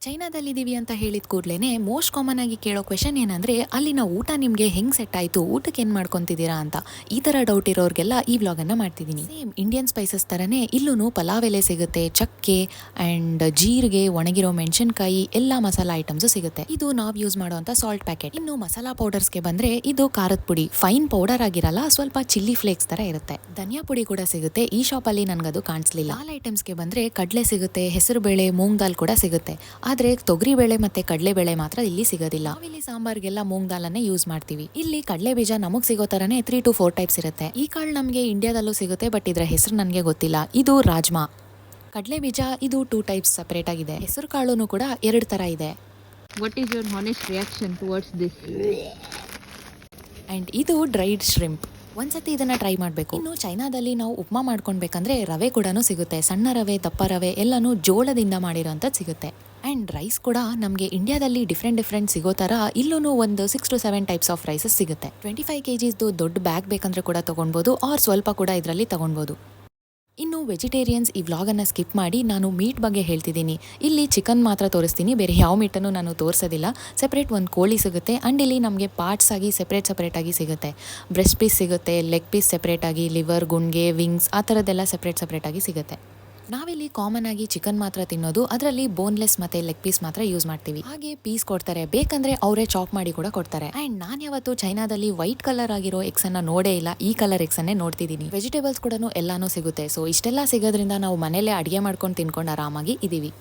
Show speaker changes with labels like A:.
A: ಚೈನಾದಲ್ಲಿದ್ದೀವಿ ಅಂತ ಹೇಳಿದ ಕೂಡಲೇ ಮೋಸ್ಟ್ ಕಾಮನ್ ಆಗಿ ಕೇಳೋ ಕ್ವೆಶನ್ ಏನಂದ್ರೆ ಅಲ್ಲಿನ ಊಟ ನಿಮಗೆ ಹೆಂಗ್ ಸೆಟ್ ಆಯ್ತು, ಊಟಕ್ಕೆ ಏನು ಮಾಡ್ಕೊತಿದ್ದೀರಾ ಅಂತ. ಈ ಥರ ಡೌಟ್ ಇರೋರಿಗೆಲ್ಲ ಈ ವ್ಲಾಗನ್ನು ಮಾಡ್ತಿದ್ದೀನಿ. ಸೇಮ್ ಇಂಡಿಯನ್ ಸ್ಪೈಸಸ್ ಥರನೇ ಇಲ್ಲೂ ಪಲಾವ್ ಎಲೆ ಸಿಗುತ್ತೆ, ಚಕ್ಕೆ ಆ್ಯಂಡ್ ಜೀರಿಗೆ, ಒಣಗಿರೋ ಮೆಣಸಿನ್ಕಾಯಿ ಎಲ್ಲ ಮಸಾಲಾ ಐಟಮ್ಸು ಸಿಗುತ್ತೆ. ಇದು ನಾವು ಯೂಸ್ ಮಾಡುವಂಥ ಸಾಲ್ಟ್ ಪ್ಯಾಕೆಟ್. ಇನ್ನು ಮಸಾಲಾ ಪೌಡರ್ಸ್ಗೆ ಬಂದರೆ ಇದು ಖಾರದ ಪುಡಿ, ಫೈನ್ ಪೌಡರ್ ಆಗಿರಲ್ಲ, ಸ್ವಲ್ಪ ಚಿಲ್ಲಿ ಫ್ಲೇಕ್ಸ್ ಥರ ಇರುತ್ತೆ. ಧನಿಯಾ ಪುಡಿ ಕೂಡ ಸಿಗುತ್ತೆ. ಈ ಶಾಪಲ್ಲಿ ನನಗದು ಕಾಣಿಸ್ಲಿಲ್ಲ. ದಾಲ್ ಐಟಮ್ಸ್ಗೆ ಬಂದರೆ ಕಡಲೆ ಸಿಗುತ್ತೆ, ಹೆಸರುಬೇಳೆ, ಮೂಂಗ್ ದಾಲ್ ಕೂಡ ಸಿಗುತ್ತೆ. ಆದರೆ ತೊಗರಿಬೇಳೆ ಮತ್ತೆ ಕಡಲೆಬೇಳೆ ಮಾತ್ರ ಇಲ್ಲಿ ಸಿಗೋದಿಲ್ಲ. ನಾವಿಲ್ಲಿ ಸಾಂಬಾರ್ಗೆಲ್ಲ ಮೂಂಗ್ ದಾಲನ್ನೇ ಯೂಸ್ ಮಾಡ್ತೀವಿ. ಇಲ್ಲಿ ಕಡಲೆ ಬೀಜ ನಮಗ್ ಸಿಗೋ ತರನೇ 3 to 4 ಟೈಪ್ಸ್ ಇರುತ್ತೆ. ಈ ಕಾಳು ನಮಗೆ ಇಂಡಿಯಾದಲ್ಲೂ ಸಿಗುತ್ತೆ, ಬಟ್ ಇದರ ಹೆಸರು ನನಗೆ ಗೊತ್ತಿಲ್ಲ. ಇದು ರಾಜ್ಮಾ. ಕಡಲೆ ಬೀಜ ಇದು 2 ಟೈಪ್ಸ್ ಸಪರೇಟ್ ಆಗಿದೆ. ಹೆಸರು ಕಾಳುನು ಕೂಡ 2 ತರ ಇದೆ.
B: What is your honest reaction towards this?
A: And ಇದು ಡ್ರೈಡ್ ಶ್ರಿಂಪ್. ಒಂದ್ಸತಿ ಇದನ್ನ ಟ್ರೈ ಮಾಡಬೇಕು. ಇನ್ನು ಚೈನಾದಲ್ಲಿ ನಾವು ಉಪ್ಮಾ ಮಾಡ್ಕೊಳ್ಬೇಕಂದ್ರೆ ರವೆ ಕೂಡ ಸಿಗುತ್ತೆ. ಸಣ್ಣ ರವೆ, ದಪ್ಪ ರವೆ ಎಲ್ಲಾನು ಜೋಳದಿಂದ ಮಾಡಿರೋಂಥದ್ದು ಸಿಗುತ್ತೆ. ಆ್ಯಂಡ್ ರೈಸ್ ಕೂಡ ನಮಗೆ ಇಂಡಿಯಾದಲ್ಲಿ ಡಿಫ್ರೆಂಟ್ ಸಿಗೋ ಥರ ಇಲ್ಲೂ ಒಂದು 6 to 7 ಟೈಪ್ಸ್ ಆಫ್ ರೈಸಸ್ ಸಿಗುತ್ತೆ. 25 kgs ದೊಡ್ಡ ಬ್ಯಾಗ್ ಬೇಕಂದ್ರೆ ಕೂಡ ತೊಗೊಳ್ಬೋದು, ಆರ್ ಸ್ವಲ್ಪ ಕೂಡ ಇದರಲ್ಲಿ ತೊಗೊಳ್ಬೋದು. ಇನ್ನು ವೆಜಿಟೇರಿಯನ್ಸ್ ಈ ವ್ಲಾಗನ್ನು ಸ್ಕಿಪ್ ಮಾಡಿ ನಾನು ಮೀಟ್ ಬಗ್ಗೆ ಹೇಳ್ತಿದ್ದೀನಿ. ಇಲ್ಲಿ ಚಿಕನ್ ಮಾತ್ರ ತೋರಿಸ್ತೀನಿ, ಬೇರೆ ಯಾವ ಮೀಟನ್ನು ನಾನು ತೋರಿಸೋದಿಲ್ಲ. ಸೆಪ್ರೇಟ್ ಒಂದು ಕೋಳಿ ಸಿಗುತ್ತೆ. ಆ್ಯಂಡ್ ಇಲ್ಲಿ ನಮಗೆ ಪಾರ್ಟ್ಸ್ ಆಗಿ ಸೆಪ್ರೇಟ್ ಆಗಿ ಸಿಗುತ್ತೆ. ಬ್ರೆಸ್ಟ್ ಪೀಸ್ ಸಿಗುತ್ತೆ, ಲೆಗ್ ಪೀಸ್ ಸೆಪ್ರೇಟ್ ಆಗಿ, ಲಿವರ್, ಗುಂಡ್ಗೆ, ವಿಂಗ್ಸ್ ಆ ಥರದ್ದೆಲ್ಲ ಸೆಪ್ರೇಟ್ ಆಗಿ ಸಿಗುತ್ತೆ. ನಾವಿಲ್ಲಿ ಕಾಮನ್ ಆಗಿ ಚಿಕನ್ ಮಾತ್ರ ತಿನ್ನೋದು, ಅದರಲ್ಲಿ ಬೋನ್ಲೆಸ್ ಮತ್ತೆ ಲೆಗ್ ಪೀಸ್ ಮಾತ್ರ ಯೂಸ್ ಮಾಡ್ತೀವಿ. ಹಾಗೆ ಪೀಸ್ ಕೊಡ್ತಾರೆ, ಬೇಕಂದ್ರೆ ಅವರೇ ಚಾಪ್ ಮಾಡಿ ಕೂಡ ಕೊಡ್ತಾರೆ. ಅಂಡ್ ನಾನು ಯಾವತ್ತು ಚೈನಾದಲ್ಲಿ ವೈಟ್ ಕಲರ್ ಆಗಿರೋ ಎಗ್ಸ್ ಅನ್ನ ನೋಡೇ ಇಲ್ಲ, ಈ ಕಲರ್ ಎಗ್ಸ್ ಅನ್ನೇ ನೋಡ್ತಿದ್ದೀನಿ. ವೆಜಿಟೇಬಲ್ಸ್ ಕೂಡ ಎಲ್ಲಾನು ಸಿಗುತ್ತೆ. ಸೊ ಇಷ್ಟೆಲ್ಲ ಸಿಗೋದ್ರಿಂದ ನಾವು ಮನೇಲೆ ಅಡಿಗೆ ಮಾಡ್ಕೊಂಡು ತಿನ್ಕೊಂಡು ಆರಾಮಾಗಿ ಇದೀವಿ.